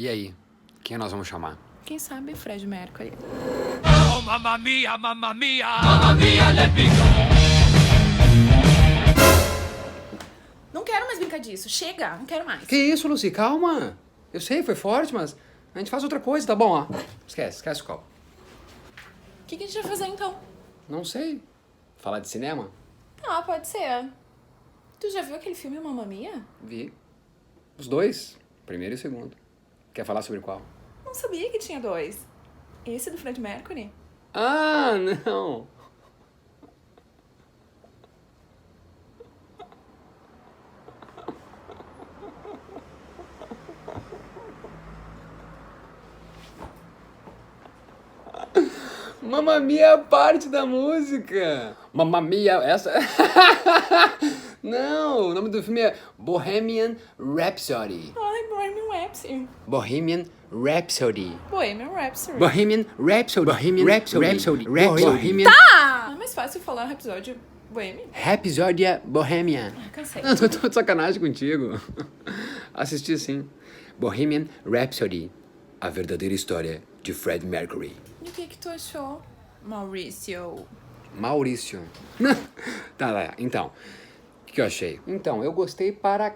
E aí, quem nós vamos chamar? Quem sabe Fred Mercury. Oh, mamma mia, mamma mia, mamma mia, let me go. Não quero mais brincar disso. Chega, não quero mais. Que isso, Lucy? Calma. Eu sei, foi forte, mas a gente faz outra coisa, tá bom, ó. Esquece o copo. O que a gente vai fazer então? Não sei. Falar de cinema? Ah, pode ser. Tu já viu aquele filme Mamma Mia? Vi. Os dois, primeiro e segundo. Quer falar sobre qual? Não sabia que tinha dois. Esse do Fred Mercury? Ah, não. Mamma Mia é a parte da música. Mamma Mia, essa... Não, o nome do filme é Bohemian Rhapsody. Ai, Bohemian Rhapsody. Bohemian Rhapsody. Bohemian Rhapsody. Bohemian Rhapsody. Bohemian Rhapsody. Bohemian... Tá! É mais fácil falar Rhapsody Bohemian. Rhapsody Bohemian. Ah, cansei. Não, tô de sacanagem contigo. Assisti sim. Bohemian Rhapsody. A verdadeira história de Fred Mercury. E o que tu achou, Maurício? Maurício. Tá, então. O que eu achei? Então, eu gostei para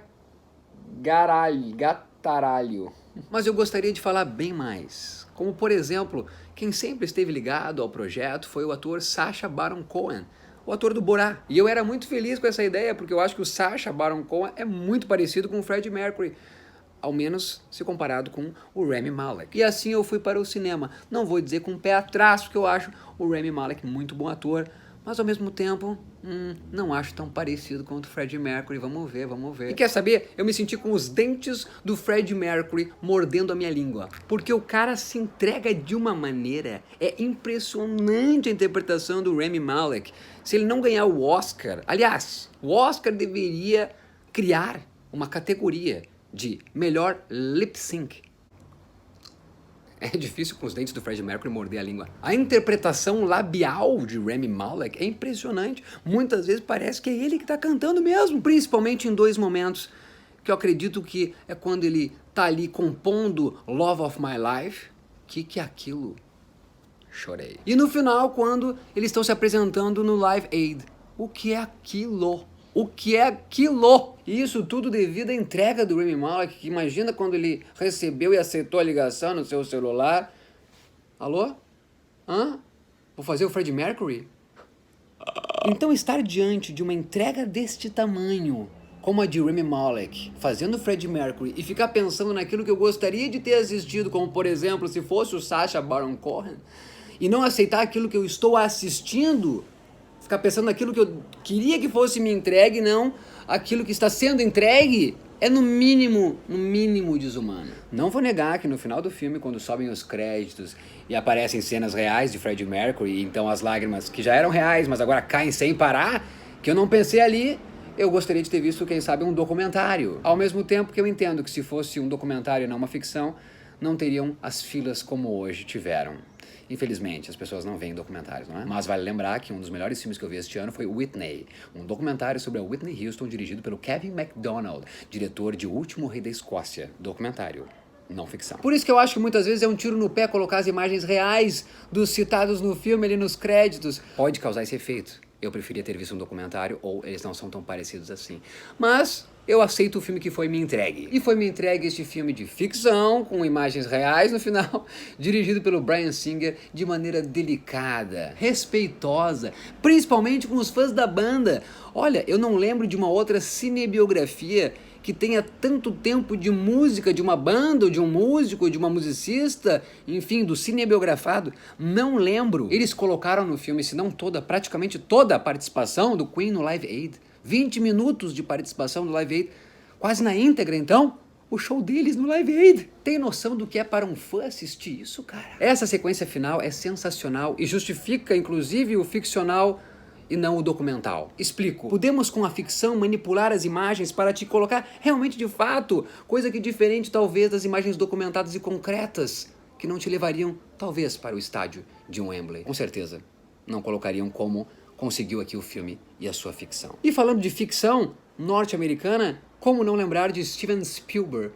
gataralho. Mas eu gostaria de falar bem mais. Como, por exemplo, quem sempre esteve ligado ao projeto foi o ator Sacha Baron Cohen, o ator do Borá. E eu era muito feliz com essa ideia, porque eu acho que o Sacha Baron Cohen é muito parecido com o Freddie Mercury, ao menos se comparado com o Rami Malek. E assim eu fui para o cinema. Não vou dizer com o pé atrás, porque eu acho o Rami Malek muito bom ator, mas ao mesmo tempo, não acho tão parecido quanto o Freddie Mercury. Vamos ver. E quer saber? Eu me senti com os dentes do Freddie Mercury mordendo a minha língua. Porque o cara se entrega de uma maneira. É impressionante a interpretação do Rami Malek. Se ele não ganhar o Oscar... Aliás, o Oscar deveria criar uma categoria de melhor lip sync. É difícil com os dentes do Freddie Mercury morder a língua. A interpretação labial de Rami Malek é impressionante. Muitas vezes parece que é ele que está cantando mesmo. Principalmente em dois momentos que eu acredito que é quando ele tá ali compondo Love of My Life. Que é aquilo? Chorei. E no final, quando eles estão se apresentando no Live Aid. O que é aquilo? O que é aquilo? E isso tudo devido à entrega do Rami Malek, que imagina quando ele recebeu e aceitou a ligação no seu celular. Alô? Hã? Vou fazer o Freddie Mercury? Então estar diante de uma entrega deste tamanho, como a de Rami Malek, fazendo Freddie Mercury, e ficar pensando naquilo que eu gostaria de ter assistido, como por exemplo, se fosse o Sacha Baron Cohen, e não aceitar aquilo que eu estou assistindo, ficar pensando naquilo que eu queria que fosse me entregue, não aquilo que está sendo entregue, é no mínimo desumano. Não vou negar que no final do filme, quando sobem os créditos e aparecem cenas reais de Freddie Mercury, e então as lágrimas que já eram reais, mas agora caem sem parar, que eu não pensei ali, eu gostaria de ter visto, quem sabe, um documentário. Ao mesmo tempo que eu entendo que se fosse um documentário e não uma ficção, não teriam as filas como hoje tiveram. Infelizmente, as pessoas não veem documentários, não é? Mas vale lembrar que um dos melhores filmes que eu vi este ano foi Whitney, um documentário sobre a Whitney Houston dirigido pelo Kevin MacDonald, diretor de O Último Rei da Escócia. Documentário, não ficção. Por isso que eu acho que muitas vezes é um tiro no pé colocar as imagens reais dos citados no filme ali nos créditos. Pode causar esse efeito. Eu preferia ter visto um documentário, ou eles não são tão parecidos assim. Mas eu aceito o filme que foi me entregue. E foi me entregue este filme de ficção, com imagens reais no final, dirigido pelo Bryan Singer de maneira delicada, respeitosa, principalmente com os fãs da banda. Olha, eu não lembro de uma outra cinebiografia que tenha tanto tempo de música de uma banda, ou de um músico, ou de uma musicista, enfim, do cinebiografado. Não lembro. Eles colocaram no filme, se não toda, praticamente toda a participação do Queen no Live Aid. 20 minutos de participação no Live Aid, quase na íntegra, então, o show deles no Live Aid. Tem noção do que é para um fã assistir isso, cara? Essa sequência final é sensacional e justifica, inclusive, o ficcional e não o documental. Explico. Podemos, com a ficção, manipular as imagens para te colocar realmente de fato, coisa que é diferente, talvez, das imagens documentadas e concretas, que não te levariam, talvez, para o estádio de Wembley. Com certeza, não colocariam como conseguiu aqui o filme e a sua ficção. E falando de ficção norte-americana, como não lembrar de Steven Spielberg?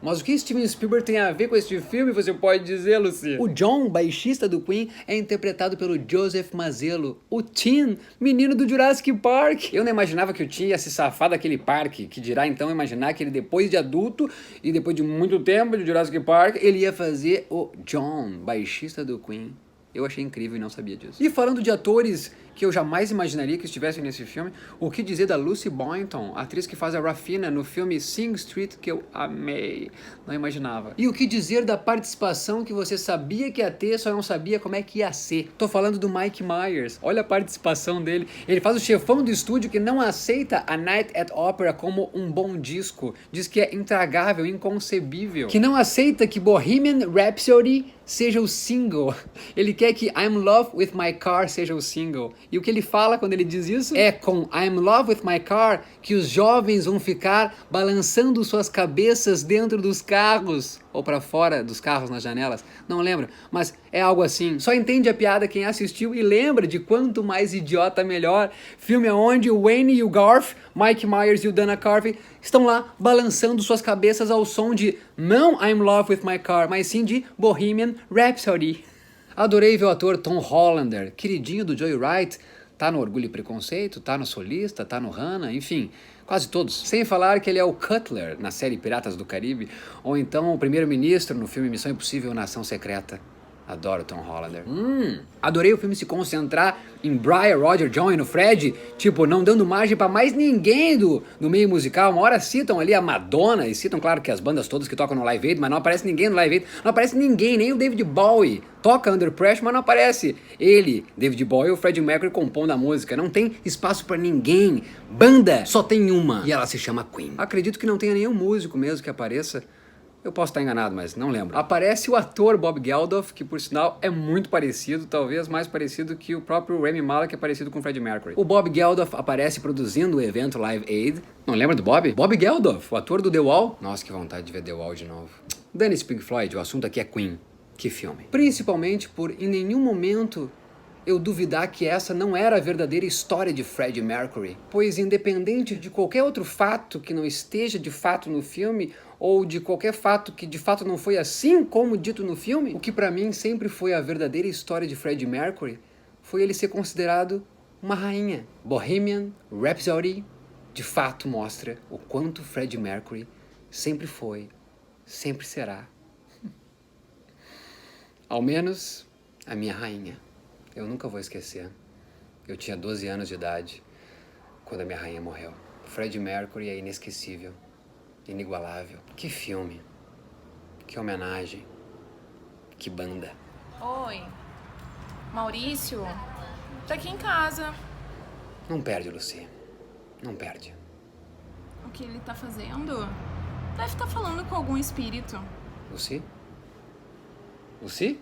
Mas o que Steven Spielberg tem a ver com este filme, você pode dizer, Lucy? O John, baixista do Queen, é interpretado pelo Joseph Mazzello. O Tim, menino do Jurassic Park. Eu não imaginava que o Tim ia se safar daquele parque, que dirá então imaginar que ele depois de adulto e depois de muito tempo de Jurassic Park, ele ia fazer o John, baixista do Queen. Eu achei incrível e não sabia disso. E falando de atores que eu jamais imaginaria que estivessem nesse filme, o que dizer da Lucy Boynton, a atriz que faz a Rafina no filme Sing Street, que eu amei, não imaginava. E o que dizer da participação que você sabia que ia ter, só não sabia como é que ia ser. Tô falando do Mike Myers, olha a participação dele. Ele faz o chefão do estúdio que não aceita a Night at Opera como um bom disco, diz que é intragável, inconcebível, que não aceita que Bohemian Rhapsody seja o single. Ele quer que I'm in Love with My Car seja o single. E o que ele fala quando ele diz isso é com I'm in Love with My Car que os jovens vão ficar balançando suas cabeças dentro dos carros ou para fora dos carros nas janelas. Não lembro, mas é algo assim. Só entende a piada quem assistiu e lembra de quanto mais idiota melhor. Filme onde o Wayne e o Garth, Mike Myers e o Dana Carvey estão lá balançando suas cabeças ao som de não I'm in Love with My Car, mas sim de Bohemian Rhapsody. Adorei ver o ator Tom Hollander, queridinho do Joy Wright. Tá no Orgulho e Preconceito, tá no Solista, tá no Hannah, enfim, quase todos. Sem falar que ele é o Cutler na série Piratas do Caribe, ou então o primeiro-ministro no filme Missão Impossível Nação Secreta. Adoro Tom Hollander. Adorei o filme se concentrar em Brian, Roger, John e no Fred, tipo, não dando margem pra mais ninguém do meio musical. Uma hora citam ali a Madonna, e citam, claro, que as bandas todas que tocam no Live Aid, mas não aparece ninguém no Live Aid. Não aparece ninguém, nem o David Bowie. Toca Under Pressure, mas não aparece ele, David Bowie, ou Freddie Mercury compondo a música. Não tem espaço pra ninguém. Banda só tem uma, e ela se chama Queen. Acredito que não tenha nenhum músico mesmo que apareça. Eu posso estar enganado, mas não lembro. Aparece o ator Bob Geldof, que por sinal é muito parecido, talvez mais parecido que o próprio Rami Malek, que é parecido com o Freddie Mercury. O Bob Geldof aparece produzindo o evento Live Aid. Não lembra do Bob? Bob Geldof, o ator do The Wall. Nossa, que vontade de ver The Wall de novo. Dane-se Pink Floyd, o assunto aqui é Queen. Que filme. Principalmente por em nenhum momento eu duvidar que essa não era a verdadeira história de Freddie Mercury. Pois independente de qualquer outro fato que não esteja de fato no filme, ou de qualquer fato que de fato não foi assim como dito no filme, o que pra mim sempre foi a verdadeira história de Freddie Mercury foi ele ser considerado uma rainha. Bohemian Rhapsody de fato mostra o quanto Freddie Mercury sempre foi, sempre será. Ao menos a minha rainha. Eu nunca vou esquecer. Eu tinha 12 anos de idade quando a minha rainha morreu. Freddie Mercury é inesquecível, inigualável. Que filme, que homenagem, que banda. Oi, Maurício, tá aqui em casa. Não perde, Lucy, não perde. O que ele tá fazendo? Deve estar falando com algum espírito. Lucy? Lucy?